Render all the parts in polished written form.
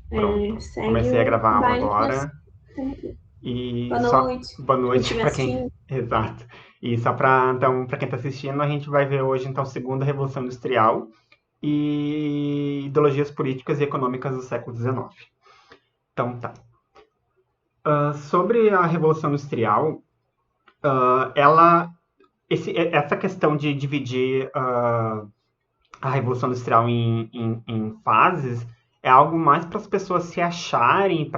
Pronto. Segue Comecei a o gravar a aula baile que nós agora temos aqui. e Boa só noite. boa Quem noite estiver para quem. assistindo. Exato. E só para então, para quem está assistindo, a gente vai ver hoje então a segunda revolução industrial e ideologias políticas e econômicas do século XIX. Então tá. Sobre a revolução industrial, ela essa questão de dividir a Revolução Industrial em fases é algo mais para as pessoas se acharem,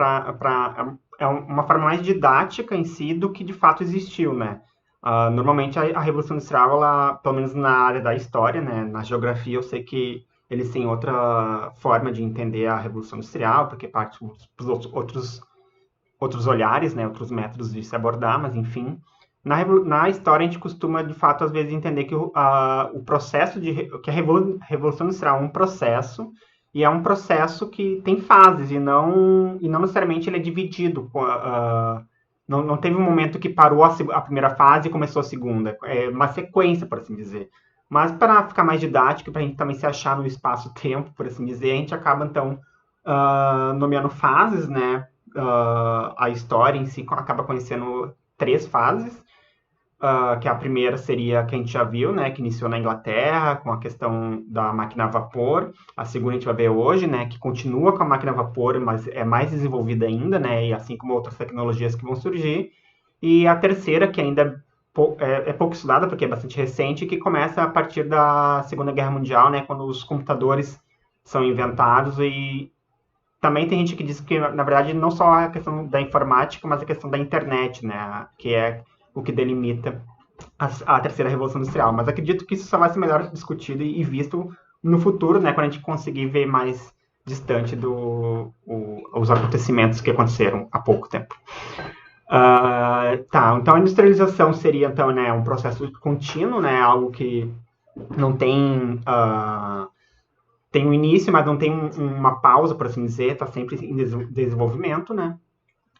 é uma forma mais didática em si do que de fato existiu, né? Normalmente a Revolução Industrial, ela, pelo menos na área da história, né, na geografia, eu sei que eles têm outra forma de entender a Revolução Industrial, porque parte dos outros olhares, né, outros métodos de se abordar, mas enfim. Na história, a gente costuma, de fato, às vezes entender que o processo que a Revolução Industrial é um processo, e é um processo que tem fases, e não necessariamente ele é dividido. Não teve um momento que parou a primeira fase e começou a segunda. É uma sequência, por assim dizer. Mas para ficar mais didático, para a gente também se achar no espaço-tempo, por assim dizer, a gente acaba, então, nomeando fases, né? A história em si acaba conhecendo três fases, que a primeira seria que a gente já viu, né, que iniciou na Inglaterra com a questão da máquina a vapor. A segunda a gente vai ver hoje, né, que continua com a máquina a vapor, mas é mais desenvolvida ainda, né, e assim como outras tecnologias que vão surgir. E a terceira, que ainda é pouco estudada, porque é bastante recente, que começa a partir da Segunda Guerra Mundial, né, quando os computadores são inventados e também tem gente que diz que, na verdade, não só a questão da informática, mas a questão da internet, né? Que é o que delimita a terceira revolução industrial. Mas acredito que isso só vai ser melhor discutido e visto no futuro, né? Quando a gente conseguir ver mais distante os acontecimentos que aconteceram há pouco tempo. Tá, então a industrialização seria então, né, um processo contínuo, né? Algo que não tem um início, mas não tem uma pausa, por assim dizer, está sempre em desenvolvimento, né?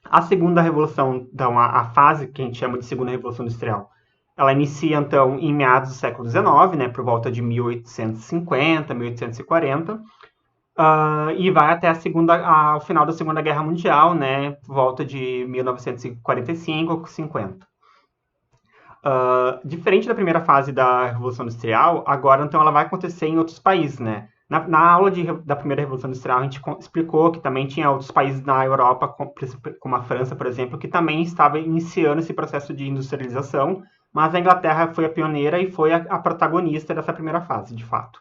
A segunda revolução, então, a fase que a gente chama de segunda revolução industrial, ela inicia, então, em meados do século XIX, né, por volta de 1850, 1840, e vai até ao final da Segunda Guerra Mundial, né, por volta de 1945 50. Diferente da primeira fase da Revolução Industrial, agora então ela vai acontecer em outros países, né? Na aula da primeira Revolução Industrial, a gente explicou que também tinha outros países na Europa, como a França, por exemplo, que também estava iniciando esse processo de industrialização, mas a Inglaterra foi a pioneira e foi a protagonista dessa primeira fase, de fato.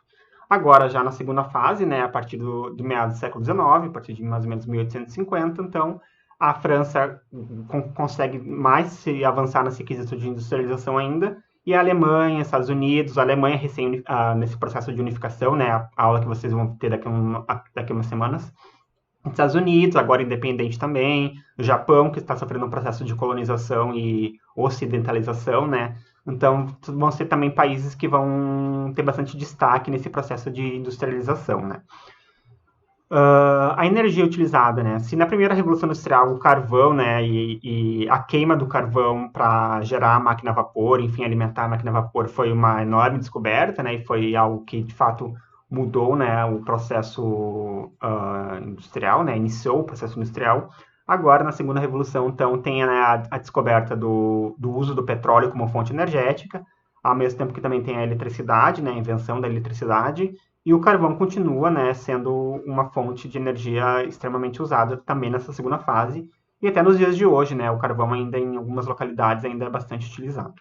Agora, já na segunda fase, né, a partir do meados do século XIX, a partir de mais ou menos 1850, então, a França consegue mais se avançar nesse quesito de industrialização ainda, e a Alemanha, Estados Unidos, a Alemanha recém nesse processo de unificação, né, a aula que vocês vão ter daqui a umas semanas. Estados Unidos, agora independente também, o Japão, que está sofrendo um processo de colonização e ocidentalização, né? Então, vão ser também países que vão ter bastante destaque nesse processo de industrialização, né? A energia utilizada, né? Se na primeira revolução industrial o carvão, né, e a queima do carvão para gerar a máquina a vapor, enfim, alimentar a máquina a vapor foi uma enorme descoberta, né, e foi algo que de fato mudou, né, o processo industrial, né, iniciou o processo industrial. Agora, na segunda revolução, então, tem, né, a descoberta do uso do petróleo como fonte energética, ao mesmo tempo que também tem a eletricidade, né, a invenção da eletricidade, e o carvão continua, né, sendo uma fonte de energia extremamente usada também nessa segunda fase. E até nos dias de hoje, né, o carvão ainda em algumas localidades ainda é bastante utilizado.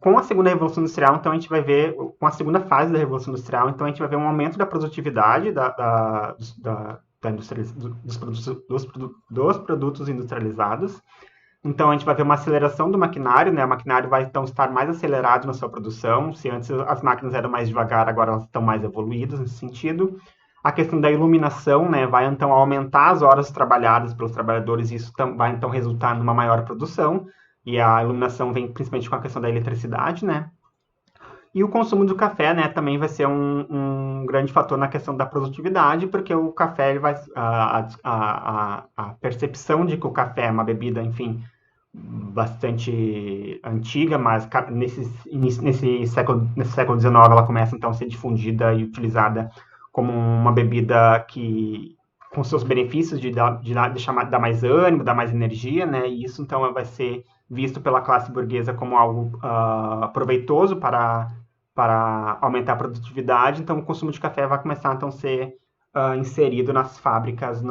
Com a segunda revolução industrial, então a gente vai ver, com a segunda fase da revolução industrial, então a gente vai ver um aumento da produtividade dos produtos industrializados. Então a gente vai ver uma aceleração do maquinário, né? O maquinário vai então estar mais acelerado na sua produção. Se antes as máquinas eram mais devagar, agora elas estão mais evoluídas nesse sentido. A questão da iluminação, né, vai então aumentar as horas trabalhadas pelos trabalhadores e isso vai então resultar numa maior produção. E a iluminação vem principalmente com a questão da eletricidade, né? E o consumo do café, né, também vai ser um grande fator na questão da produtividade, porque o café ele vai a percepção de que o café é uma bebida, enfim, bastante antiga, mas nesse século XIX ela começa então a ser difundida e utilizada como uma bebida que com seus benefícios dar mais ânimo, dar mais energia, né? E isso então vai ser visto pela classe burguesa como algo proveitoso para aumentar a produtividade. Então o consumo de café vai começar então a ser inserido nas fábricas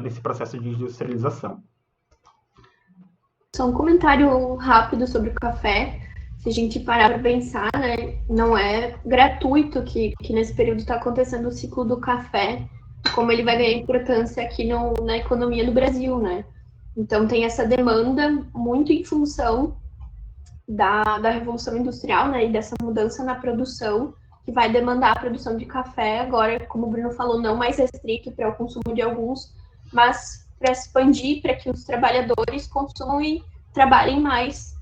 nesse processo de industrialização. Só um comentário rápido sobre o café. Se a gente parar para pensar, né, não é gratuito que nesse período está acontecendo o ciclo do café, como ele vai ganhar importância aqui na economia do Brasil, né? Então tem essa demanda muito em função da Revolução Industrial, né, e dessa mudança na produção, que vai demandar a produção de café agora, como o Bruno falou, não mais restrito para o consumo de alguns, mas para expandir, para que os trabalhadores consumam e trabalhem mais.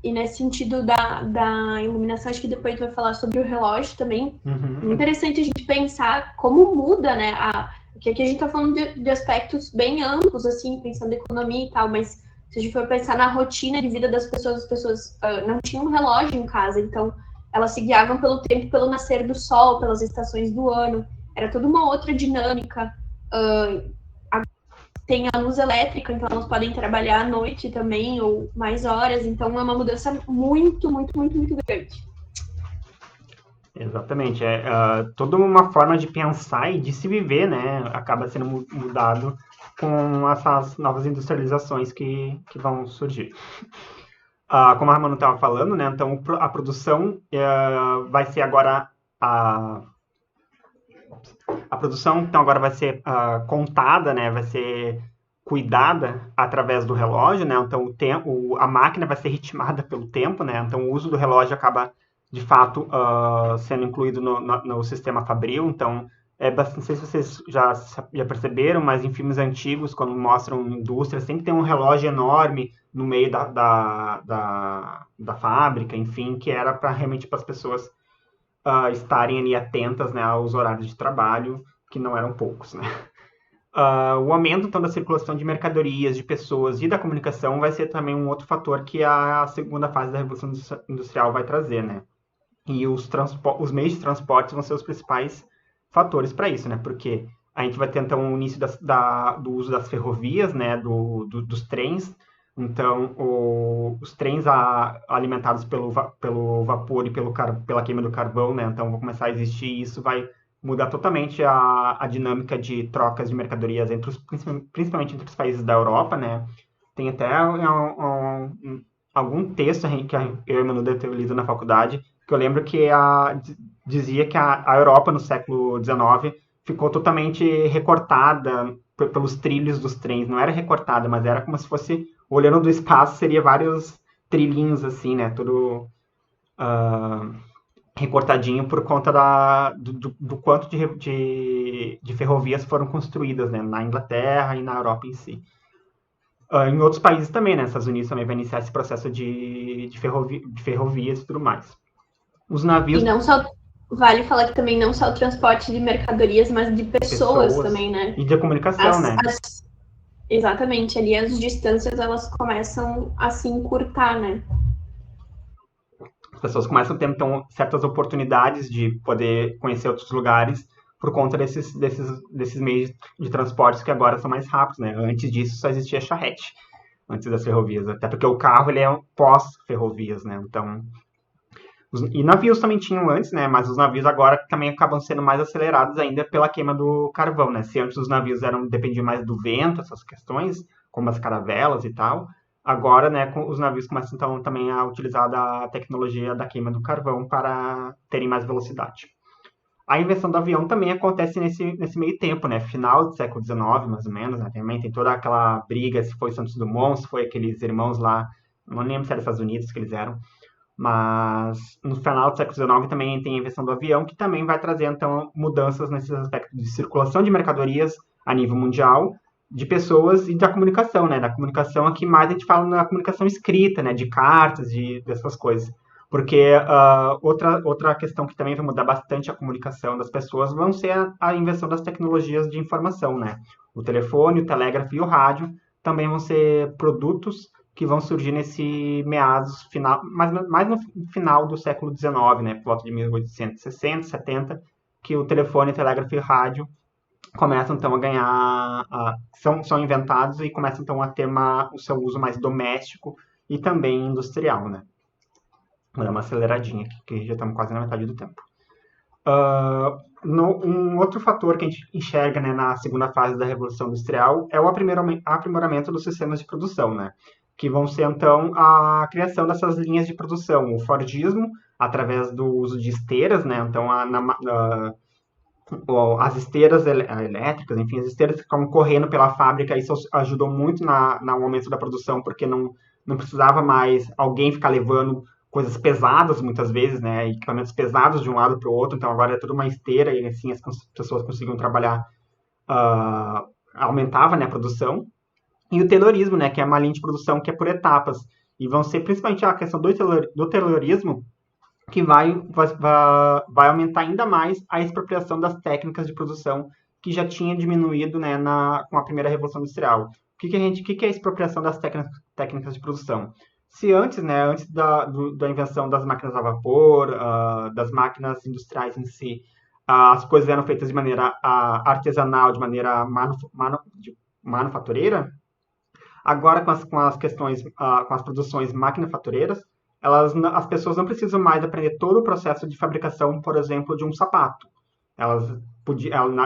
E nesse sentido da iluminação, acho que depois vai falar sobre o relógio também. É interessante a gente pensar como muda, né? Porque aqui a gente está falando de aspectos bem amplos, assim, pensando em economia e tal, mas se a gente for pensar na rotina de vida das pessoas, as pessoas não tinham um relógio em casa, então elas se guiavam pelo tempo, pelo nascer do sol, pelas estações do ano. Era toda uma outra dinâmica. Tem a luz elétrica, então elas podem trabalhar à noite também, ou mais horas, então é uma mudança muito, muito, muito, muito grande. Exatamente, toda uma forma de pensar e de se viver, né, acaba sendo mudado com essas novas industrializações que vão surgir. Como a Manu estava falando, né, então a produção vai ser agora a produção então agora vai ser contada, né, vai ser cuidada através do relógio, né, então a máquina vai ser ritmada pelo tempo, né, então o uso do relógio acaba de fato sendo incluído no sistema Fabril, então não sei se vocês já perceberam, mas em filmes antigos, quando mostram indústria, sempre tem um relógio enorme no meio da fábrica, enfim, que era realmente para as pessoas estarem ali atentas, né, aos horários de trabalho, que não eram poucos, né. O aumento, então, da circulação de mercadorias, de pessoas e da comunicação vai ser também um outro fator que a segunda fase da Revolução Industrial vai trazer, né. E os meios de transporte vão ser os principais fatores para isso, né, porque a gente vai ter, então, o início do uso das ferrovias, né, dos trens. Então, os trens alimentados pelo vapor e pela queima do carvão, né, então vão começar a existir, e isso vai mudar totalmente a dinâmica de trocas de mercadorias principalmente entre os países da Europa, né. Tem até algum texto que eu e a Manu deve ter lido na faculdade, que eu lembro que dizia que a Europa no século XIX ficou totalmente recortada pelos trilhos dos trens. Não era recortada, mas era como se fosse, olhando do espaço, seria vários trilhinhos assim, né? Tudo recortadinho por conta do quanto de ferrovias foram construídas, né? Na Inglaterra e na Europa em si. Em outros países também, né? Estados Unidos também vai iniciar esse processo de ferrovias e tudo mais. Os navios... E não só... Vale falar que também não só o transporte de mercadorias, mas de pessoas também, né? E de comunicação, né? Exatamente, ali as distâncias, elas começam a se encurtar, né? As pessoas começam a ter, então, certas oportunidades de poder conhecer outros lugares por conta desses meios de transporte que agora são mais rápidos, né? Antes disso só existia charrete, antes das ferrovias. Até porque o carro, ele é pós-ferrovias, né? Então... E navios também tinham antes, né? Mas os navios agora também acabam sendo mais acelerados ainda pela queima do carvão, né? Se antes os navios dependiam mais do vento, essas questões, como as caravelas e tal, agora, né, os navios começam então também a utilizar a tecnologia da queima do carvão para terem mais velocidade. A invenção do avião também acontece nesse meio tempo, né? Final do século XIX, mais ou menos, né? Também tem toda aquela briga, se foi Santos Dumont, se foi aqueles irmãos lá, não lembro se era Estados Unidos que eles eram, mas no final do século XIX também tem a invenção do avião, que também vai trazer, então, mudanças nesses aspectos de circulação de mercadorias a nível mundial, de pessoas e da comunicação, né? Da comunicação aqui mais a gente fala na comunicação escrita, né? De cartas, dessas coisas. Porque outra questão que também vai mudar bastante a comunicação das pessoas vão ser a invenção das tecnologias de informação, né? O telefone, o telégrafo e o rádio também vão ser produtos que vão surgir nesse meados final, mais no final do século XIX, né, por volta de 1860, 70, que o telefone, telégrafo e rádio começam então a ganhar, são inventados e começam então a ter o seu uso mais doméstico e também industrial, né? Vou dar uma aceleradinha aqui, que já estamos quase na metade do tempo. Um outro fator que a gente enxerga, né, na segunda fase da Revolução Industrial é o aprimoramento dos sistemas de produção, né? Que vão ser, então, a criação dessas linhas de produção. O Fordismo, através do uso de esteiras, né? Então, as esteiras elétricas, enfim, as esteiras que ficam correndo pela fábrica, isso ajudou muito no aumento da produção, porque não precisava mais alguém ficar levando coisas pesadas, muitas vezes, né, equipamentos pesados de um lado para o outro, então agora é tudo uma esteira e assim as pessoas conseguiam trabalhar, aumentava, né, a produção. E o Taylorismo, né, que é uma linha de produção que é por etapas, e vão ser principalmente a questão do Taylorismo que vai aumentar ainda mais a expropriação das técnicas de produção que já tinha diminuído, né, com a primeira Revolução Industrial. O que é a expropriação das técnicas de produção? Se antes, né, antes da invenção das máquinas a vapor, das máquinas industriais em si, as coisas eram feitas de maneira artesanal, de maneira manufatureira, agora com as questões, com as produções maquinafatureiras, as pessoas não precisam mais aprender todo o processo de fabricação, por exemplo, de um sapato.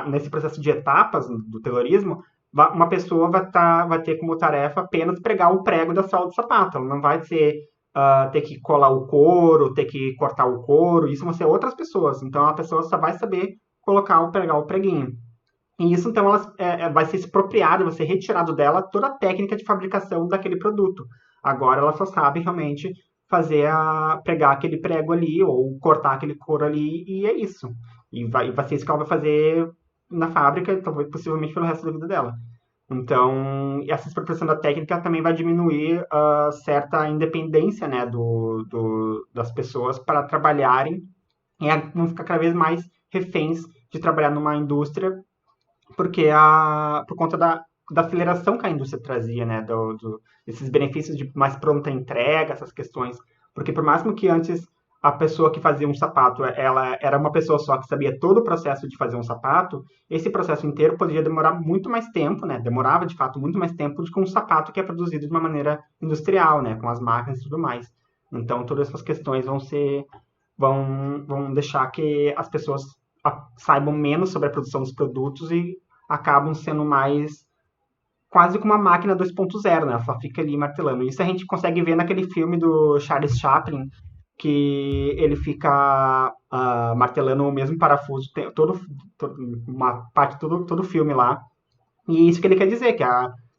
Nesse processo de etapas do Taylorismo, uma pessoa vai ter como tarefa apenas pregar o prego da sola do sapato. Ela não vai ter que colar o couro, ter que cortar o couro. Isso vão ser outras pessoas. Então, a pessoa só vai saber pregar o preguinho. E isso, então, vai ser expropriado, vai ser retirado dela toda a técnica de fabricação daquele produto. Agora, ela só sabe realmente pregar aquele prego ali, ou cortar aquele couro ali, e é isso. E vai ser isso que ela vai fazer na fábrica, talvez possivelmente pelo resto da vida dela. Então, essa expropriação da técnica também vai diminuir certa independência, né, das pessoas para trabalharem e vão ficar cada vez mais reféns de trabalhar numa indústria, porque por conta da aceleração que a indústria trazia, né, esses benefícios de mais pronta entrega, essas questões. Porque por máximo que antes a pessoa que fazia um sapato, ela era uma pessoa só que sabia todo o processo de fazer um sapato, esse processo inteiro poderia demorar muito mais tempo, né? Demorava, de fato, muito mais tempo do que um sapato que é produzido de uma maneira industrial, né? Com as máquinas e tudo mais. Então, todas essas questões vão deixar que as pessoas saibam menos sobre a produção dos produtos e acabam sendo mais quase como uma máquina 2.0, né? Ela só fica ali martelando. Isso a gente consegue ver naquele filme do Charles Chaplin, que ele fica martelando o mesmo parafuso, uma parte, todo o filme lá. E isso que ele quer dizer, que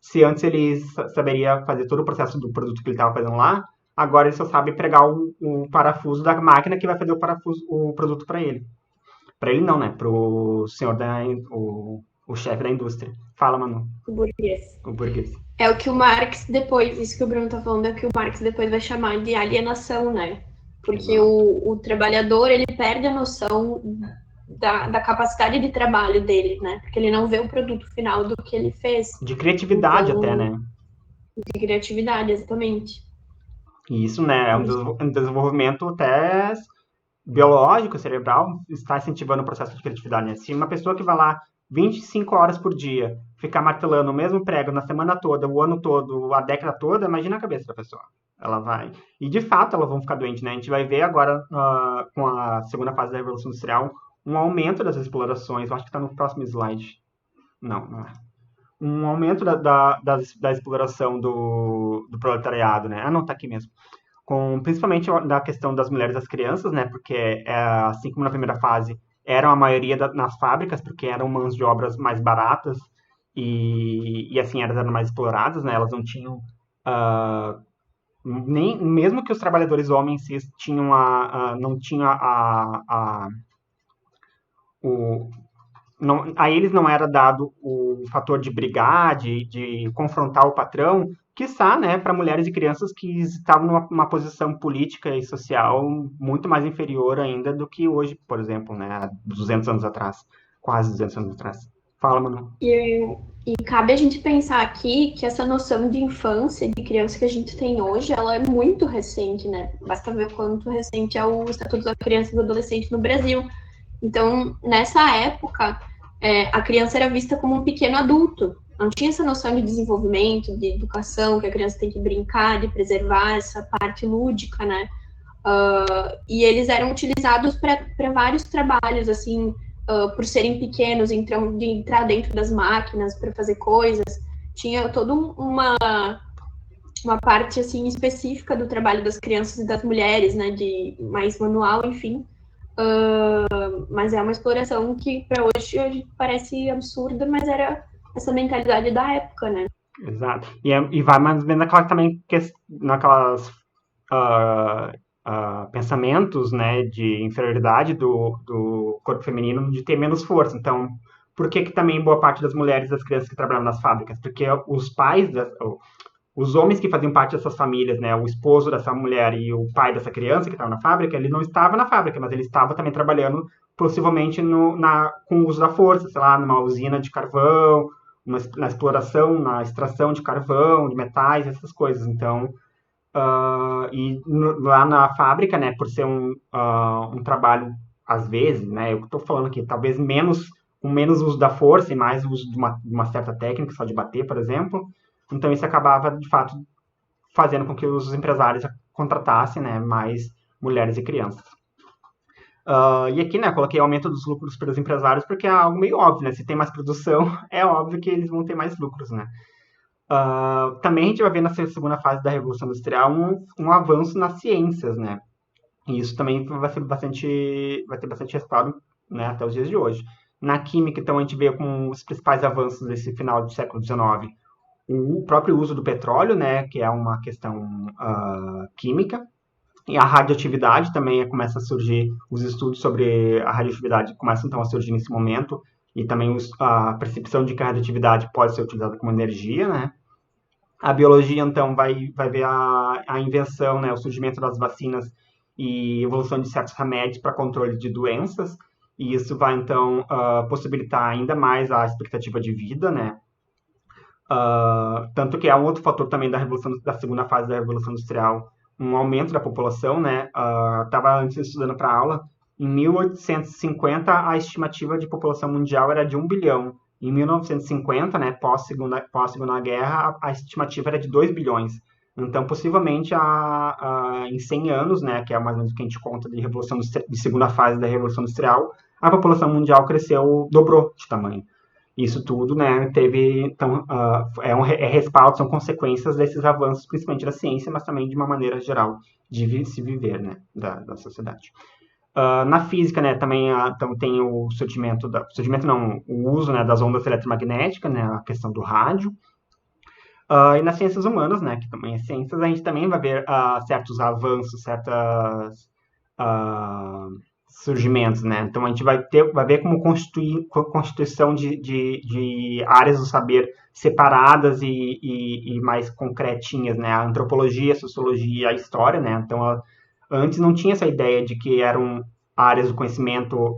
se antes ele saberia fazer todo o processo do produto que ele estava fazendo lá, agora ele só sabe pregar o parafuso da máquina que vai fazer o produto para ele. Para ele não, né? Para o senhor o chefe da indústria. Fala, Manu. O burguês. O burguês. É o que o Marx depois, isso que o Bruno tá falando, é o que o Marx depois vai chamar de alienação, né? Porque o trabalhador, ele perde a noção da capacidade de trabalho dele, né? Porque ele não vê o produto final do que ele fez. De criatividade então, até, né? De criatividade, exatamente. E isso, né, é um desenvolvimento até biológico, cerebral, está incentivando o processo de criatividade, né? Se uma pessoa que vai lá 25 horas por dia, ficar martelando o mesmo prego na semana toda, o ano todo, a década toda, imagina a cabeça da pessoa. Ela vai... E, de fato, elas vão ficar doentes, né? A gente vai ver agora, com a segunda fase da Revolução Industrial, um aumento das explorações. Eu acho que está no próximo slide. Não é. Um aumento da exploração do proletariado, né? Não, está aqui mesmo. Principalmente da questão das mulheres e das crianças, né? Porque, assim como na primeira fase, eram a maioria nas fábricas, porque eram mãos de obras mais baratas e assim, elas eram mais exploradas, né? Elas não tinham... mesmo que os trabalhadores homens tinham não tinha a eles não era dado o fator de brigar, de confrontar o patrão, quiçá, né, para mulheres e crianças que estavam numa posição política e social muito mais inferior ainda do que hoje, por exemplo, né, há 200 anos atrás, quase 200 anos atrás. Fala, Manu. E cabe a gente pensar aqui que essa noção de infância, de criança que a gente tem hoje, ela é muito recente, né? Basta ver quanto recente é o Estatuto da Criança e do Adolescente no Brasil. Então, nessa época, a criança era vista como um pequeno adulto. Não tinha essa noção de desenvolvimento, de educação, que a criança tem que brincar, de preservar essa parte lúdica, né? E eles eram utilizados para vários trabalhos, assim, por serem pequenos, então, de entrar dentro das máquinas para fazer coisas. Tinha toda uma parte, assim, específica do trabalho das crianças e das mulheres, né, de mais manual, enfim. Mas é uma exploração que, para hoje parece absurda, mas era essa mentalidade da época, né? Exato. E vai mais ou menos naquela, também, naquelas pensamentos, né, de inferioridade do corpo feminino, de ter menos força. Então, por que também boa parte das mulheres e das crianças que trabalham nas fábricas? Porque os pais, os homens que faziam parte dessas famílias, né, o esposo dessa mulher e o pai dessa criança que estava na fábrica, ele não estava na fábrica, mas ele estava também trabalhando possivelmente com o uso da força, sei lá, numa usina de carvão, na exploração, na extração de carvão, de metais, essas coisas. Então, lá na fábrica, né, por ser um trabalho, às vezes, né, eu estou falando aqui, talvez com menos uso da força e mais uso de uma certa técnica, só de bater, por exemplo. Então, isso acabava, de fato, fazendo com que os empresários contratassem, né, mais mulheres e crianças. E aqui, né, coloquei aumento dos lucros pelos empresários porque é algo meio óbvio, né? Se tem mais produção, é óbvio que eles vão ter mais lucros, né? Também a gente vai ver nessa segunda fase da Revolução Industrial um avanço nas ciências, né? E isso também vai ter bastante respaldo, né, até os dias de hoje. Na química, então, a gente vê como os principais avanços desse final do século XIX o próprio uso do petróleo, né, que é uma questão química, e a radioatividade também começa a surgir, os estudos sobre a radioatividade começam então a surgir nesse momento, e também a percepção de que a radioatividade pode ser utilizada como energia, né. A biologia, então, vai ver a invenção, né, o surgimento das vacinas e evolução de certos remédios para controle de doenças, e isso vai, então, possibilitar ainda mais a expectativa de vida, né. Tanto que é um outro fator também da segunda fase da Revolução Industrial, um aumento da população, né? Estava antes estudando para aula, em 1850 a estimativa de população mundial era de 1 bilhão. Em 1950, né, pós-segunda guerra, a estimativa era de 2 bilhões. Então, possivelmente, em 100 anos, né, que é mais ou menos o que a gente conta de segunda fase da Revolução Industrial, a população mundial dobrou de tamanho. Isso tudo, né, então, é respaldo, são consequências desses avanços, principalmente da ciência, mas também de uma maneira geral de se viver, né, da sociedade. Na física, né, também então, tem o o uso, né, das ondas eletromagnéticas, né, a questão do rádio. E nas ciências humanas, né, que também é ciências, a gente também vai ver certos avanços, certas surgimentos, né? Então a gente vai ver como constituição de áreas do saber separadas e mais concretinhas, né? A antropologia, a sociologia, a história, né? Então antes não tinha essa ideia de que eram áreas do conhecimento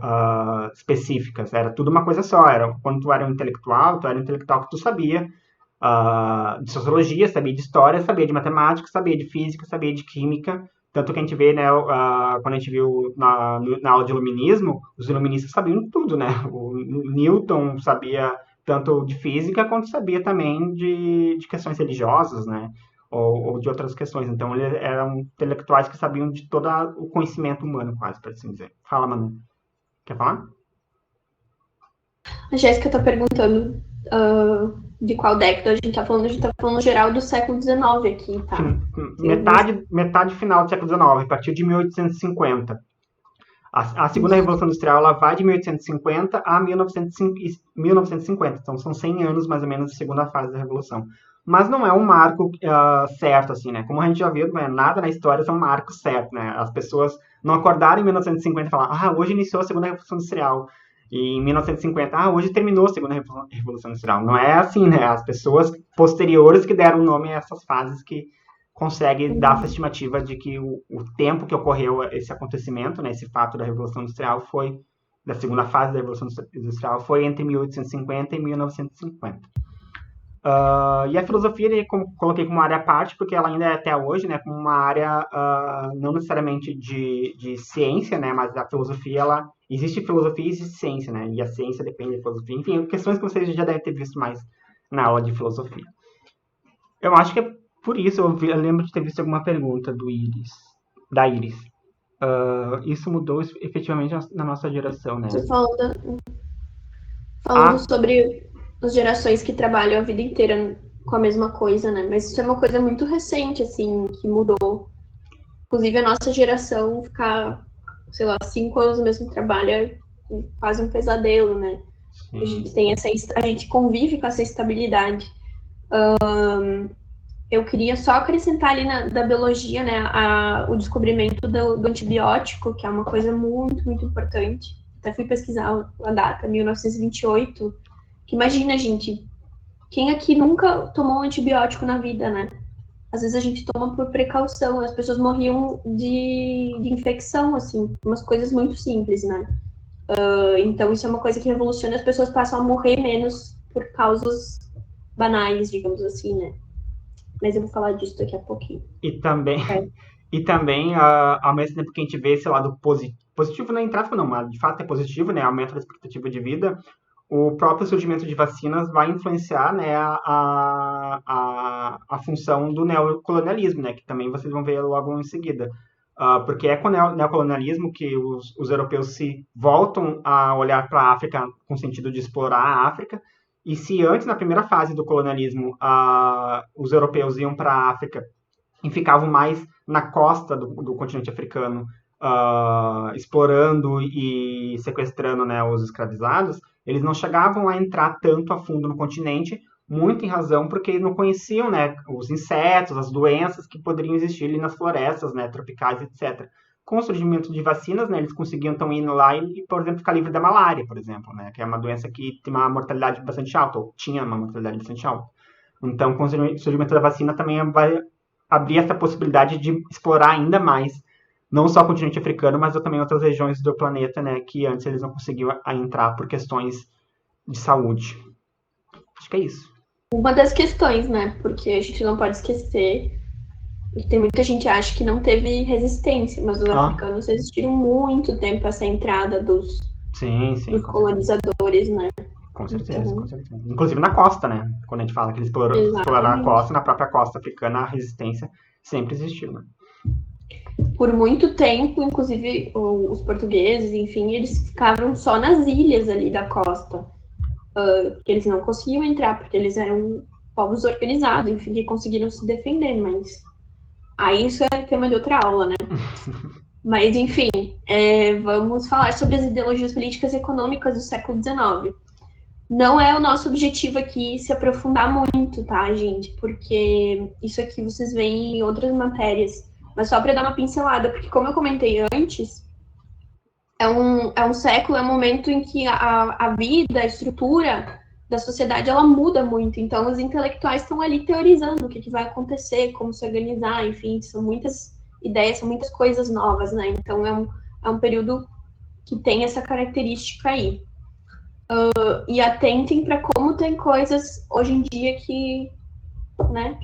específicas, era tudo uma coisa só. Quando tu era um intelectual que tu sabia de sociologia, sabia de história, sabia de matemática, sabia de física, sabia de química. Tanto que a gente vê, né, quando a gente viu na aula de iluminismo, os iluministas sabiam tudo, né? O Newton sabia tanto de física quanto sabia também de questões religiosas, né? Ou de outras questões. Então, eles eram intelectuais que sabiam de todo o conhecimento humano, quase, para assim dizer. Fala, Manu. Quer falar? A Jéssica está perguntando de qual década a gente está falando geral do século XIX aqui, tá? Metade final do século XIX, a partir de 1850. A segunda Revolução Industrial ela vai de 1850 a 1950, então são 100 anos mais ou menos de segunda fase da Revolução. Mas não é um marco certo, assim, né? Como a gente já viu, nada na história é um marco certo, né? As pessoas não acordaram em 1950 e falaram, hoje iniciou a segunda Revolução Industrial. E em 1950, hoje terminou a segunda Revolução Industrial. Não é assim, né? As pessoas posteriores que deram nome a essas fases que conseguem dar essa estimativa de que o tempo que ocorreu esse acontecimento, né, esse fato da Revolução Industrial foi da segunda fase da Revolução Industrial foi entre 1850 e 1950. E a filosofia eu coloquei como uma área à parte, porque ela ainda é até hoje, né, como uma área não necessariamente de ciência, né, mas a filosofia, existe filosofia e existe ciência, né, e a ciência depende da filosofia. Enfim, questões que vocês já devem ter visto mais na aula de filosofia. Eu acho que é por isso, eu lembro de ter visto alguma pergunta da Iris. Isso mudou efetivamente na nossa geração, né? Tô falando sobre as gerações que trabalham a vida inteira com a mesma coisa, né? Mas isso é uma coisa muito recente, assim, que mudou. Inclusive, a nossa geração ficar, sei lá, 5 anos no mesmo trabalho é quase um pesadelo, né? Sim. A gente convive com essa estabilidade. Eu queria só acrescentar ali da biologia, né, o descobrimento do antibiótico, que é uma coisa muito, muito importante. Até fui pesquisar a data, 1928, que imagina, gente, quem aqui nunca tomou um antibiótico na vida, né? Às vezes a gente toma por precaução, as pessoas morriam de infecção, assim, umas coisas muito simples, né? Então isso é uma coisa que revoluciona, as pessoas passam a morrer menos por causas banais, digamos assim, né? Mas eu vou falar disso daqui a pouquinho. E também ao mesmo tempo que a gente vê esse lado positivo, não em tráfico não, mas de fato é positivo, né, aumento da expectativa de vida, o próprio surgimento de vacinas vai influenciar, né, a função do neocolonialismo, né, que também vocês vão ver logo em seguida. Porque é com o neocolonialismo que os europeus se voltam a olhar para a África com o sentido de explorar a África. E se antes, na primeira fase do colonialismo, os europeus iam para a África e ficavam mais na costa do continente africano, explorando e sequestrando, né, os escravizados, eles não chegavam a entrar tanto a fundo no continente, muito em razão porque não conheciam, né, os insetos, as doenças que poderiam existir ali nas florestas, né, tropicais, etc. Com o surgimento de vacinas, né, eles conseguiam então ir lá e, por exemplo, ficar livre da malária, por exemplo, né, que é uma doença que tem uma mortalidade bastante alta, ou tinha uma mortalidade bastante alta. Então, com o surgimento da vacina também vai abrir essa possibilidade de explorar ainda mais, não só o continente africano, mas também outras regiões do planeta, né, que antes eles não conseguiam entrar por questões de saúde. Acho que é isso. Uma das questões, né, porque a gente não pode esquecer, tem muita gente que acha que não teve resistência, mas os africanos resistiram muito tempo a essa entrada dos colonizadores, né? Com certeza, com certeza. Inclusive na costa, né? Quando a gente fala que eles exploraram a costa, na própria costa africana, a resistência sempre existiu, né? Por muito tempo, inclusive os portugueses, enfim, eles ficavam só nas ilhas ali da costa. Porque eles não conseguiam entrar, porque eles eram povos organizados, enfim, que conseguiram se defender, mas aí isso é tema de outra aula, né? Mas, enfim, vamos falar sobre as ideologias políticas e econômicas do século XIX. Não é o nosso objetivo aqui se aprofundar muito, tá, gente? Porque isso aqui vocês veem em outras matérias. Mas só para dar uma pincelada, porque como eu comentei antes, é um século, é um momento em que a vida, a estrutura da sociedade, ela muda muito. Então, os intelectuais estão ali teorizando o que vai acontecer, como se organizar, enfim, são muitas ideias, são muitas coisas novas, né? Então, é um período que tem essa característica aí. E atentem para como tem coisas hoje em dia que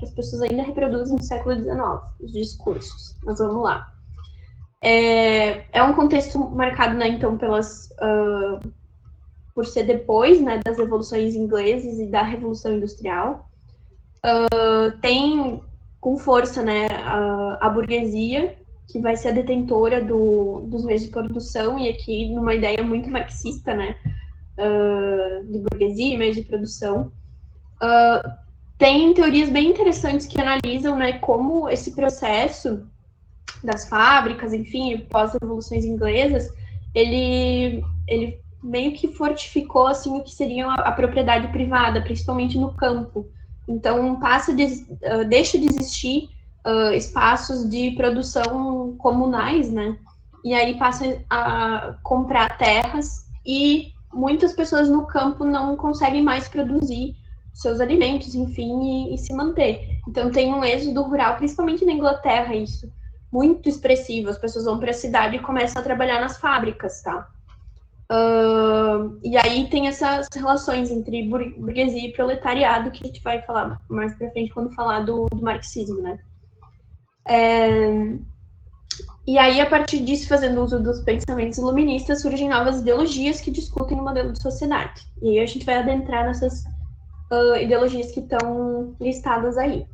as pessoas ainda reproduzem no século XIX, os discursos. Mas vamos lá. É um contexto marcado, né, então, por ser depois, né, das revoluções inglesas e da Revolução Industrial. Tem com força, né, a burguesia, que vai ser a detentora dos meios de produção, e aqui numa ideia muito marxista, né, de burguesia e meios de produção. Tem teorias bem interessantes que analisam, né, como esse processo das fábricas, enfim, pós-revoluções inglesas, ele meio que fortificou, assim, o que seria a propriedade privada, principalmente no campo. Então, deixa de existir espaços de produção comunais, né? E aí passa a comprar terras e muitas pessoas no campo não conseguem mais produzir seus alimentos, enfim, e se manter. Então, tem um êxodo rural, principalmente na Inglaterra, isso, muito expressivo. As pessoas vão para a cidade e começam a trabalhar nas fábricas, tá? E aí tem essas relações entre burguesia e proletariado, que a gente vai falar mais pra frente quando falar do marxismo, né? E aí, a partir disso, fazendo uso dos pensamentos iluministas, surgem novas ideologias que discutem o modelo de sociedade. E aí a gente vai adentrar nessas ideologias que estão listadas aí.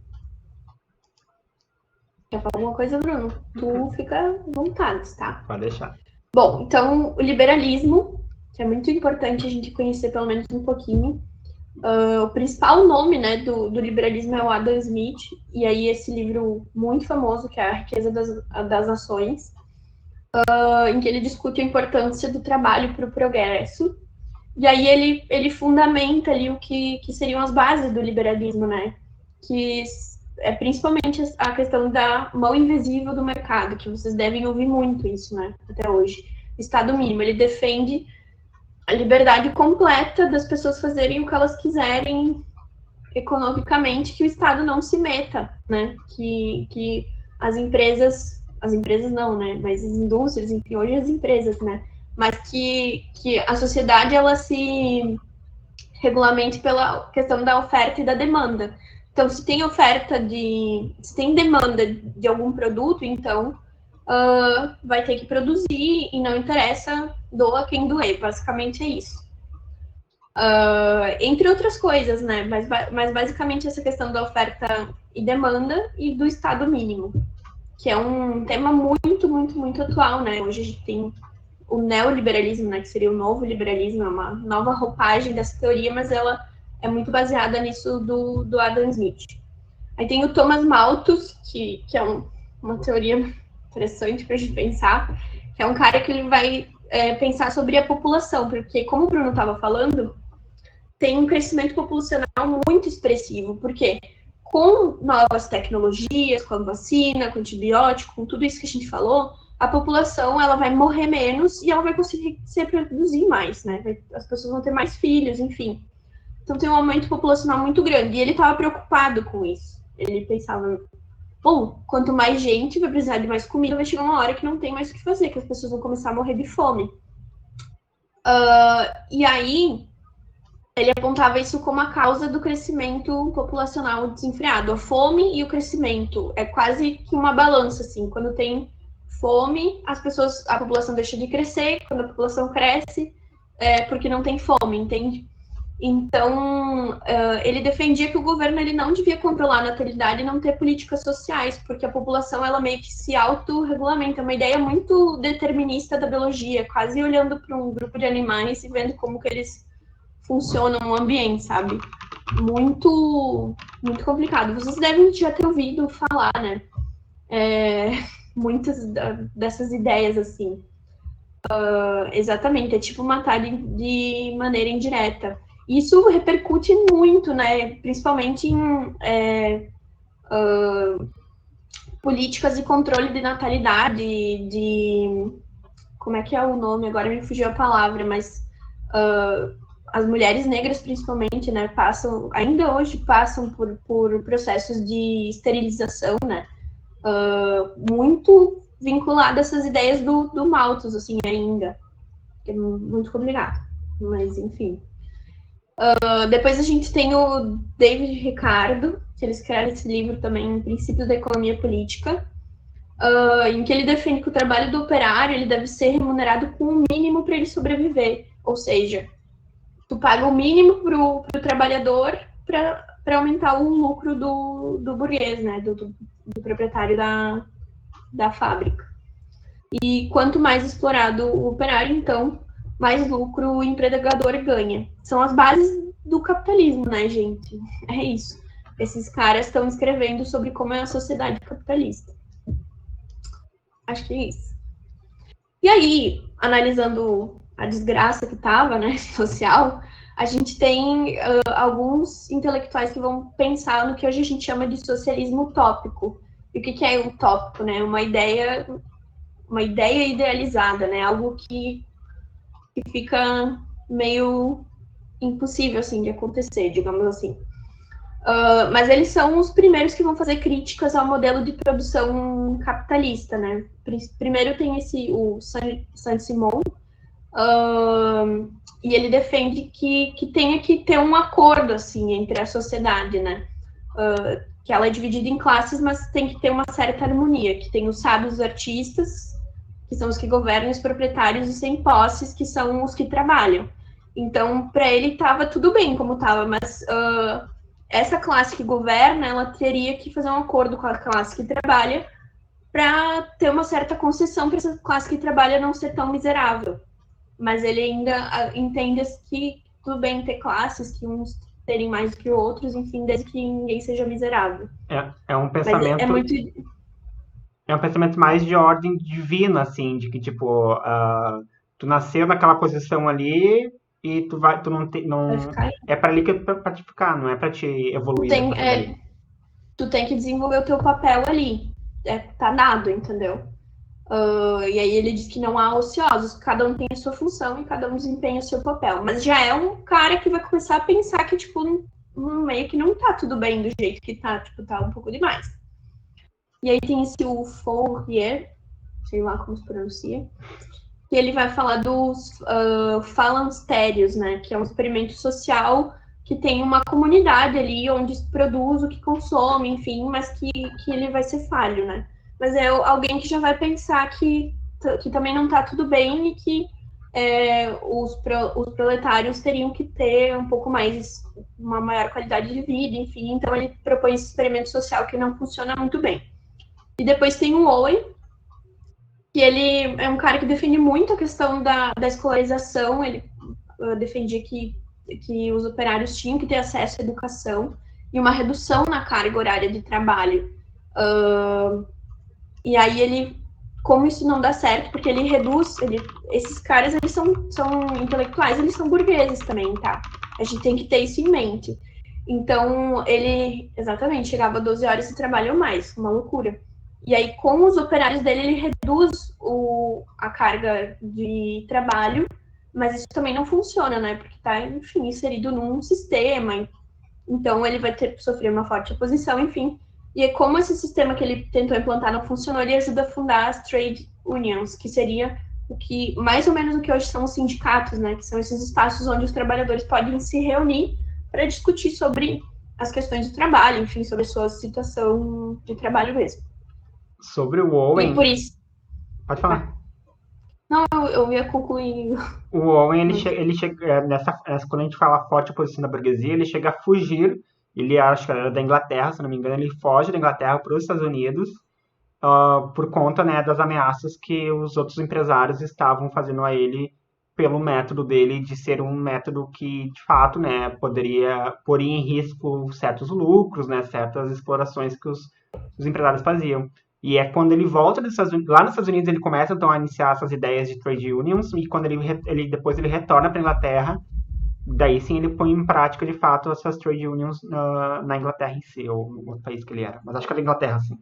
Quer falar alguma coisa, Bruno? Tu fica à vontade, tá? Pode deixar. Bom, então, o liberalismo, que é muito importante a gente conhecer pelo menos um pouquinho. O principal nome, né, do liberalismo é o Adam Smith, e aí esse livro muito famoso, que é A Riqueza das Nações, em que ele discute a importância do trabalho para o progresso. E aí ele fundamenta ali o que seriam as bases do liberalismo, né? Que é principalmente a questão da mão invisível do mercado, que vocês devem ouvir muito isso, né? Até hoje. Estado mínimo, ele defende a liberdade completa das pessoas fazerem o que elas quiserem economicamente, que o Estado não se meta, né? Que as empresas não, né? Mas as indústrias, enfim, hoje as empresas, né? Mas que a sociedade, ela se regulamente pela questão da oferta e da demanda. Então, se tem demanda de algum produto, então vai ter que produzir e não interessa, doa quem doer, basicamente é isso. Entre outras coisas, né? Mas basicamente essa questão da oferta e demanda e do estado mínimo, que é um tema muito, muito, muito atual, né? Hoje a gente tem o neoliberalismo, né? Que seria o novo liberalismo, é uma nova roupagem dessa teoria, mas ela é muito baseada nisso do Adam Smith. Aí tem o Thomas Malthus, que é uma teoria interessante para a gente pensar, que é um cara que ele vai pensar sobre a população, porque como o Bruno estava falando, tem um crescimento populacional muito expressivo, porque com novas tecnologias, com a vacina, com antibiótico, com tudo isso que a gente falou, a população ela vai morrer menos e ela vai conseguir se reproduzir mais, né? As pessoas vão ter mais filhos, enfim. Então tem um aumento populacional muito grande. E ele estava preocupado com isso. Ele pensava, bom, quanto mais gente vai precisar de mais comida, vai chegar uma hora que não tem mais o que fazer, que as pessoas vão começar a morrer de fome. E aí ele apontava isso como a causa do crescimento populacional desenfreado. A fome e o crescimento é quase que uma balança, assim. Quando tem fome, a população deixa de crescer. Quando a população cresce, é porque não tem fome, entende? Então, ele defendia que o governo ele não devia controlar a natalidade e não ter políticas sociais, porque a população ela meio que se autorregulamenta. É uma ideia muito determinista da biologia, quase olhando para um grupo de animais e vendo como que eles funcionam no ambiente, sabe? Muito, muito complicado. Vocês devem já ter ouvido falar, né? Muitas dessas ideias, assim. Exatamente, é tipo matar de maneira indireta. Isso repercute muito, né? Principalmente em políticas de controle de natalidade, como é que é o nome? Agora me fugiu a palavra, mas as mulheres negras, principalmente, né, ainda hoje passam por processos de esterilização, né, muito vinculado a essas ideias do Malthus, assim, ainda. É muito complicado, mas enfim. Depois a gente tem o David Ricardo, que ele escreve esse livro também, Princípios da Economia Política, em que ele defende que o trabalho do operário ele deve ser remunerado com o mínimo para ele sobreviver, ou seja, tu paga o mínimo pro trabalhador para aumentar o lucro do burguês, né, do proprietário da fábrica. E quanto mais explorado o operário, então, mais lucro o empregador ganha. São as bases do capitalismo, né, gente? É isso. Esses caras estão escrevendo sobre como é a sociedade capitalista. Acho que é isso. E aí, analisando a desgraça que estava, né, social, a gente tem alguns intelectuais que vão pensar no que hoje a gente chama de socialismo utópico. E o que é utópico, né? Uma ideia idealizada, né? Algo que fica meio impossível, assim, de acontecer, digamos assim. Mas eles são os primeiros que vão fazer críticas ao modelo de produção capitalista, né? Primeiro tem o Saint-Simon, E ele defende que tenha que ter um acordo, assim, entre a sociedade, né? Que ela é dividida em classes, mas tem que ter uma certa harmonia, que tem os sábios, os artistas, que são os que governam, os proprietários e sem posses, que são os que trabalham. Então, para ele, estava tudo bem como estava, mas essa classe que governa, ela teria que fazer um acordo com a classe que trabalha para ter uma certa concessão para essa classe que trabalha não ser tão miserável. Mas ele ainda entende que tudo bem ter classes, que uns terem mais do que outros, enfim, desde que ninguém seja miserável. É um Mas pensamento. é muito. É um pensamento mais de ordem divina, assim, de que, tipo, tu nasceu naquela posição ali e tu não tem, Vai não, ficar. é pra ali que pra te ficar, não é pra te evoluir depois dali. Tu tem que desenvolver o teu papel ali. Tá dado, entendeu? E aí ele diz que não há ociosos, cada um tem a sua função e cada um desempenha o seu papel. Mas já é um cara que vai começar a pensar que, tipo, meio que não tá tudo bem do jeito que tá, tipo, tá um pouco demais. E aí tem esse o Fourier, sei lá como se pronuncia, que ele vai falar dos falansterios, né? Que é um experimento social que tem uma comunidade ali onde se produz o que consome, enfim, mas que ele vai ser falho, né? Mas é alguém que já vai pensar que também não está tudo bem e que os proletários teriam que ter um pouco mais, uma maior qualidade de vida, enfim. Então ele propõe esse experimento social que não funciona muito bem. E depois tem o Owen, que ele é um cara que defende muito a questão da escolarização. Ele defendia que os operários tinham que ter acesso à educação e uma redução na carga horária de trabalho. E aí ele, como isso não dá certo, porque ele reduz, esses caras, eles são intelectuais, eles são burgueses também, tá? A gente tem que ter isso em mente. Então, ele, exatamente, chegava a 12 horas de trabalho ou mais, uma loucura. E aí, com os operários dele, ele reduz a carga de trabalho, mas isso também não funciona, né? Porque tá, enfim, inserido num sistema. Então, ele vai sofrer uma forte oposição, enfim. E como esse sistema que ele tentou implantar não funcionou, ele ajuda a fundar as trade unions, que seria mais ou menos o que hoje são os sindicatos, né? Que são esses espaços onde os trabalhadores podem se reunir para discutir sobre as questões do trabalho, enfim, sobre a sua situação de trabalho mesmo. Sobre o Owen... E por isso... Pode falar. Não, eu ia concluir. O Owen, ele chega quando a gente fala forte oposição da burguesia, ele chega a fugir. Ele acho que era da Inglaterra, se não me engano, ele foge da Inglaterra para os Estados Unidos por conta, né, das ameaças que os outros empresários estavam fazendo a ele pelo método dele de ser um método que, de fato, né, poderia pôr em risco certos lucros, né, certas explorações que os empresários faziam. E é quando ele volta lá nos Estados Unidos, ele começa então a iniciar essas ideias de trade unions, e quando depois ele retorna para a Inglaterra, daí sim ele põe em prática de fato essas trade unions na Inglaterra em si, ou no outro país que ele era. Mas acho que era Inglaterra, sim.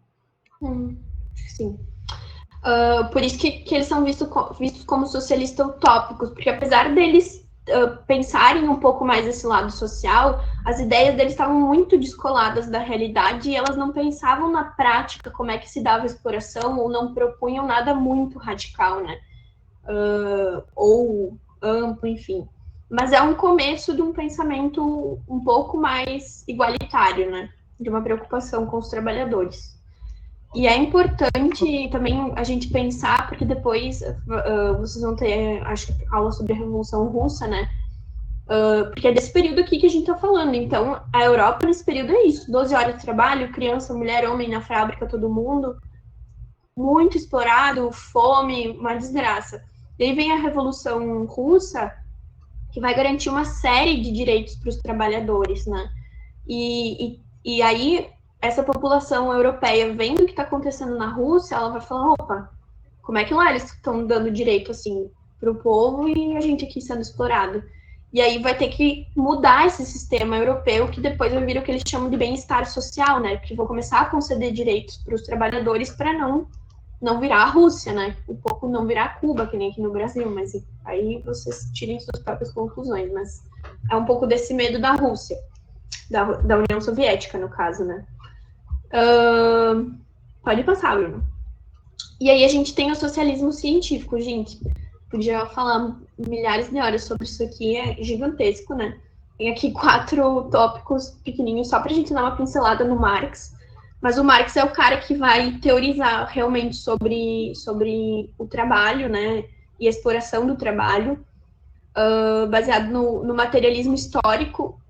Sim. Por isso que eles são vistos como socialistas utópicos, porque apesar deles pensarem um pouco mais esse lado social, as ideias deles estavam muito descoladas da realidade e elas não pensavam na prática como é que se dava a exploração ou não propunham nada muito radical, né? Ou amplo, enfim. Mas é um começo de um pensamento um pouco mais igualitário, né? De uma preocupação com os trabalhadores. E é importante também a gente pensar, porque depois vocês vão ter, acho que, aula sobre a Revolução Russa, né? Porque é desse período aqui que a gente tá falando. Então, a Europa, nesse período, é isso. 12 horas de trabalho, criança, mulher, homem na fábrica, todo mundo. Muito explorado, fome, uma desgraça. E aí vem a Revolução Russa, que vai garantir uma série de direitos para os trabalhadores, né? E aí, essa população europeia, vendo o que está acontecendo na Rússia, ela vai falar, opa, como é que lá eles estão dando direito, assim, para o povo e a gente aqui sendo explorado? E aí vai ter que mudar esse sistema europeu, que depois vai vir o que eles chamam de bem-estar social, né? Porque vão começar a conceder direitos para os trabalhadores para não virar a Rússia, né? Um pouco não virar Cuba, que nem aqui no Brasil, mas aí vocês tirem suas próprias conclusões, mas é um pouco desse medo da Rússia, da União Soviética, no caso, né? Pode passar, Bruno. E aí a gente tem o socialismo científico, gente. podia falar milhares de horas sobre isso aqui, é gigantesco, né? Tem aqui 4 tópicos pequenininhos só para a gente dar uma pincelada no Marx. Mas o Marx é o cara que vai teorizar realmente sobre o trabalho, né? E a exploração do trabalho, baseado no materialismo histórico.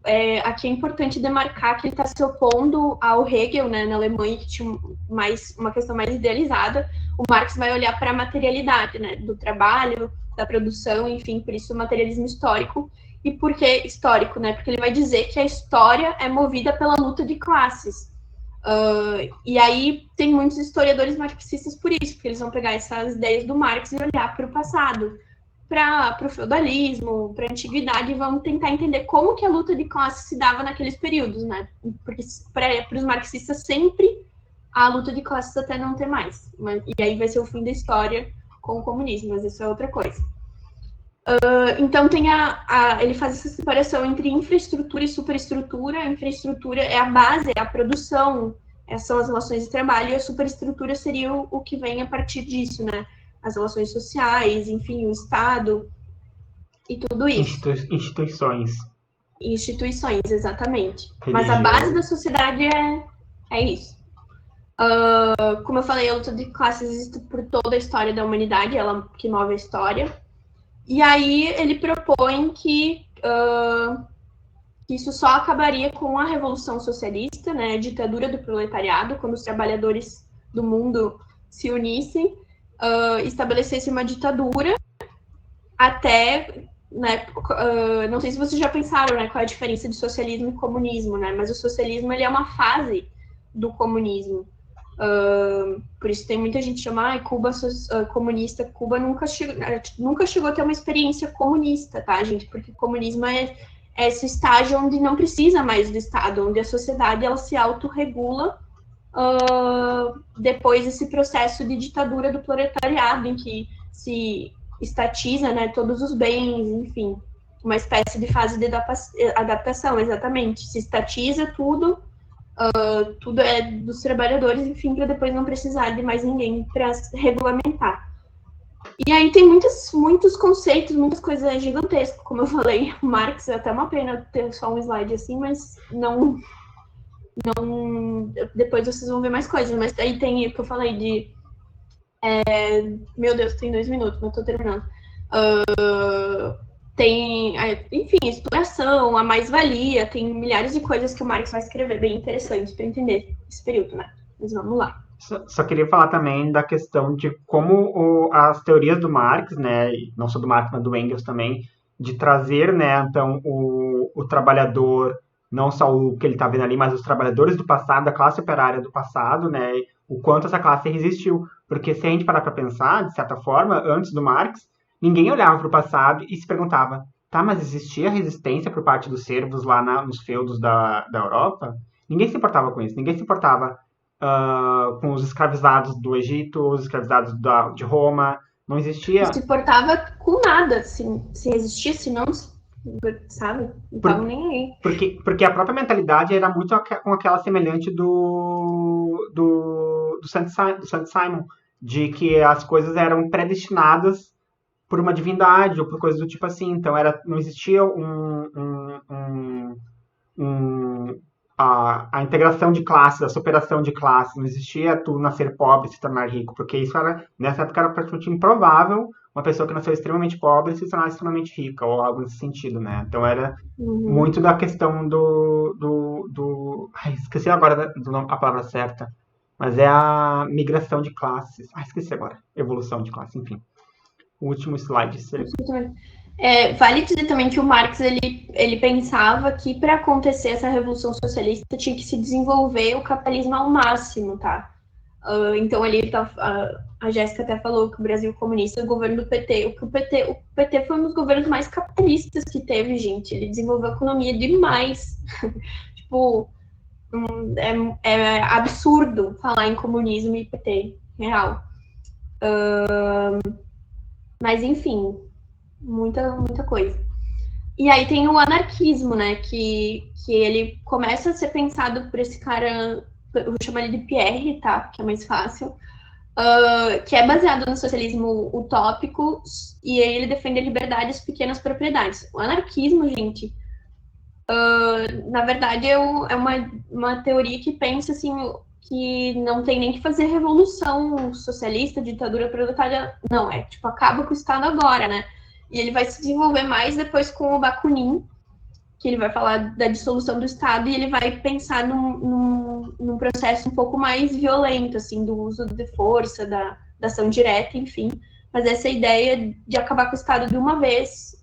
Aqui é importante demarcar que ele está se opondo ao Hegel, né, na Alemanha, que tinha uma questão mais idealizada. O Marx vai olhar para a materialidade, né, do trabalho, da produção, enfim, por isso o materialismo histórico. E por que histórico? Né? Porque ele vai dizer que a história é movida pela luta de classes. E aí tem muitos historiadores marxistas por isso, porque eles vão pegar essas ideias do Marx e olhar para o passado, para o feudalismo, para a antiguidade, e vão tentar entender como que a luta de classes se dava naqueles períodos, né? Porque para os marxistas sempre a luta de classes até não ter mais. E aí vai ser o fim da história com o comunismo, mas isso é outra coisa. Então ele faz essa separação entre infraestrutura e superestrutura. A infraestrutura é a base, é a produção, são as relações de trabalho, e a superestrutura seria o que vem a partir disso, né? As relações sociais, enfim, o Estado e tudo isso. Instituições, exatamente. Religião. Mas a base da sociedade é isso. Como eu falei, a luta de classes existe por toda a história da humanidade, ela que move a história. E aí ele propõe que isso só acabaria com a Revolução Socialista, né, a ditadura do proletariado, quando os trabalhadores do mundo se unissem, estabelecessem uma ditadura até, né, não sei se vocês já pensaram, né, qual é a diferença de socialismo e comunismo, né, mas o socialismo ele é uma fase do comunismo. Por isso tem muita gente que chama Cuba comunista. Cuba nunca chegou a ter uma experiência comunista, tá, gente? Porque o comunismo é esse estágio onde não precisa mais do Estado, onde a sociedade ela se autorregula depois desse processo de ditadura do proletariado, em que se estatiza, né, todos os bens, enfim, uma espécie de fase de adaptação, exatamente. Se estatiza tudo. Tudo é dos trabalhadores, enfim, para depois não precisar de mais ninguém para regulamentar. E aí tem muitos conceitos, muitas coisas gigantescas, como eu falei. O Marx é até uma pena ter só um slide assim, mas não depois vocês vão ver mais coisas. Mas aí tem o que eu falei de... meu Deus, tem 2 minutos, mas estou terminando. Tem, enfim, exploração, a mais-valia, tem milhares de coisas que o Marx vai escrever bem interessantes para entender esse período, né? Mas vamos lá. Só queria falar também da questão de como as teorias do Marx, né, não só do Marx, mas do Engels também, de trazer, né, então, o trabalhador, não só o que ele está vendo ali, mas os trabalhadores do passado, a classe operária do passado, né, o quanto essa classe resistiu. Porque se a gente parar para pensar, de certa forma, antes do Marx, ninguém olhava para o passado e se perguntava, tá, mas existia resistência por parte dos servos lá nos feudos da Europa? Ninguém se importava com isso, ninguém se importava com os escravizados do Egito, os escravizados de Roma, não existia... Não se importava com nada, se existisse, não, sabe? Não estavam nem aí. Porque a própria mentalidade era muito com aquela semelhante do Saint-Simon, de que as coisas eram predestinadas por uma divindade ou por coisas do tipo assim. Então não existia a integração de classes, a superação de classes. Não existia tu nascer pobre e se tornar rico, porque isso nessa época era praticamente improvável uma pessoa que nasceu extremamente pobre se tornar extremamente rica, ou algo nesse sentido, né? Então era muito da questão esqueci agora a palavra certa, mas é a migração de classes. Esqueci agora. Evolução de classe, enfim. O último slide. Vale dizer também que o Marx ele pensava que para acontecer essa revolução socialista tinha que se desenvolver o capitalismo ao máximo, tá? Então ali a Jéssica até falou que o Brasil comunista, o governo do PT, o PT foi um dos governos mais capitalistas que teve, gente. Ele desenvolveu a economia demais. Tipo, é absurdo falar em comunismo e PT, real. Mas enfim, muita coisa. E aí tem o anarquismo, né, que ele começa a ser pensado por esse cara, eu vou chamar ele de Pierre, tá, que é mais fácil, que é baseado no socialismo utópico, e ele defende a liberdade e as pequenas propriedades. O anarquismo, gente, na verdade, é uma teoria que pensa assim, que não tem nem que fazer revolução socialista, ditadura proletária, não, é tipo, acaba com o Estado agora, né? E ele vai se desenvolver mais depois com o Bakunin, que ele vai falar da dissolução do Estado, e ele vai pensar num processo um pouco mais violento, assim, do uso de força, da ação direta, enfim. Mas essa ideia de acabar com o Estado de uma vez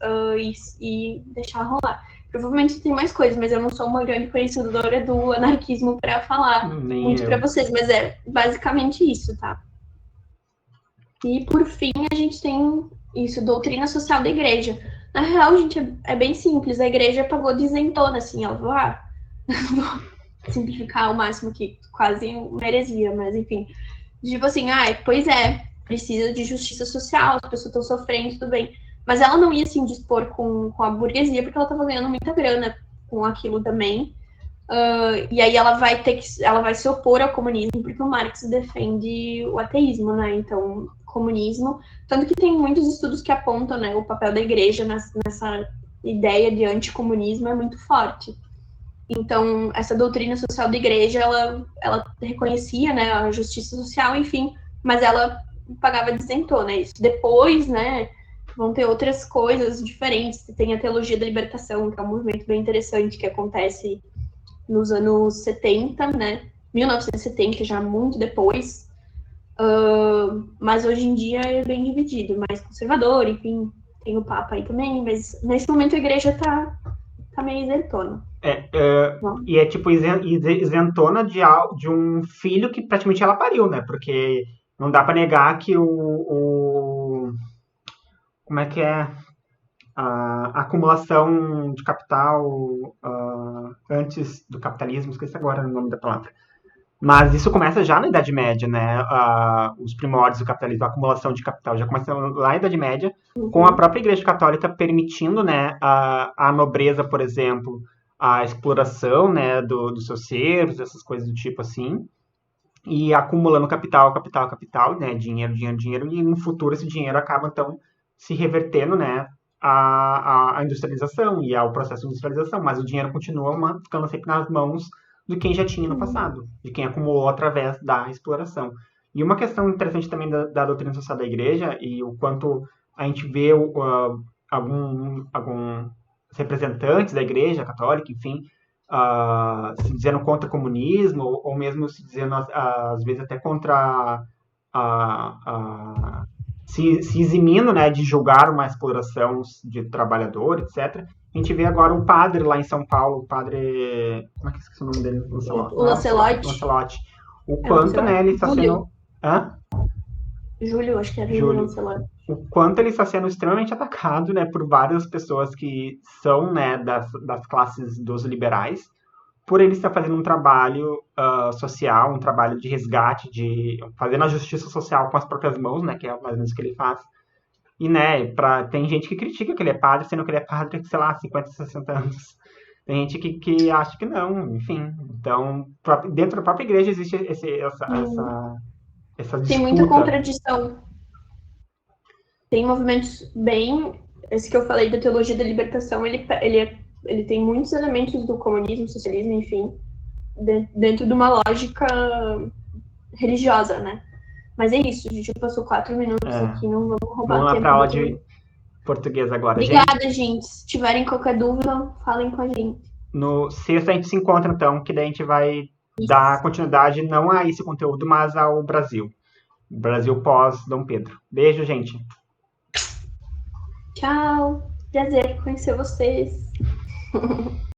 e deixar rolar. Provavelmente tem mais coisas, mas eu não sou uma grande conhecedora do anarquismo para falar muito para vocês, mas é basicamente isso, tá? E, por fim, a gente tem isso, doutrina social da igreja. Na real, gente, é bem simples. A igreja pagou de isentona, assim, ela vou simplificar ao máximo, que quase uma heresia, mas enfim. Tipo assim, pois é, precisa de justiça social, as pessoas estão sofrendo, tudo bem. Mas ela não ia se indispor com a burguesia, porque ela estava ganhando muita grana com aquilo também. E aí ela vai se opor ao comunismo, porque o Marx defende o ateísmo, né? Então, comunismo, tanto que tem muitos estudos que apontam, né, o papel da igreja nessa ideia de anticomunismo é muito forte. Então, essa doutrina social da igreja, ela reconhecia, né, a justiça social, enfim, mas ela pagava de isentona, né? Isso depois, né, vão ter outras coisas diferentes. Tem a teologia da libertação, que é um movimento bem interessante que acontece nos anos 70, né, 1970, já muito depois, mas hoje em dia é bem dividido, mais conservador, enfim, tem o Papa aí também, mas nesse momento a igreja tá meio isentona. E é tipo isentona de um filho que praticamente ela pariu, né? Porque não dá para negar que como é que é? A acumulação de capital antes do capitalismo, esqueci agora o nome da palavra. Mas isso começa já na Idade Média, né? Os primórdios do capitalismo, a acumulação de capital já começa lá na Idade Média, com a própria Igreja Católica permitindo, né, a nobreza, por exemplo, a exploração, né, dos seus servos, essas coisas do tipo assim, e acumulando capital, né, dinheiro, e no futuro esse dinheiro acaba, então, se revertendo, né, a industrialização e ao processo de industrialização, mas o dinheiro continua ficando sempre nas mãos de quem já tinha no passado, de quem acumulou através da exploração. E uma questão interessante também da doutrina social da igreja e o quanto a gente vê alguns representantes da igreja católica, enfim, se dizendo contra o comunismo ou mesmo se dizendo, às vezes, até contra se eximindo, né, de julgar uma exploração de trabalhador, etc. A gente vê agora um padre lá em São Paulo, o padre... Como é que esqueci o nome dele? O Lancelotti. O quanto, né, ele está sendo... Júlio, acho que é Júlio Lancelotti. O quanto ele está sendo extremamente atacado, né, por várias pessoas que são, né, das classes dos liberais, por ele estar fazendo um trabalho social, um trabalho de resgate, fazendo a justiça social com as próprias mãos, né, que é mais ou menos o que ele faz. E, né, tem gente que critica que ele é padre, sendo que ele é padre, sei lá, 50, 60 anos. Tem gente que acha que não, enfim. Então, dentro da própria igreja existe essa disputa. Tem muita contradição. Tem movimentos bem... Esse que eu falei da teologia da libertação, ele tem muitos elementos do comunismo, socialismo, enfim, dentro de uma lógica religiosa, né? Mas é isso, a gente passou 4 minutos aqui, não vamos roubar vamos tempo. Vamos lá para a aula de português agora, Obrigada, gente. Se tiverem qualquer dúvida, falem com a gente. No sexto a gente se encontra, então, que daí a gente vai dar continuidade não a esse conteúdo, mas ao Brasil. Brasil pós-Dom Pedro. Beijo, gente. Tchau. Prazer conhecer vocês.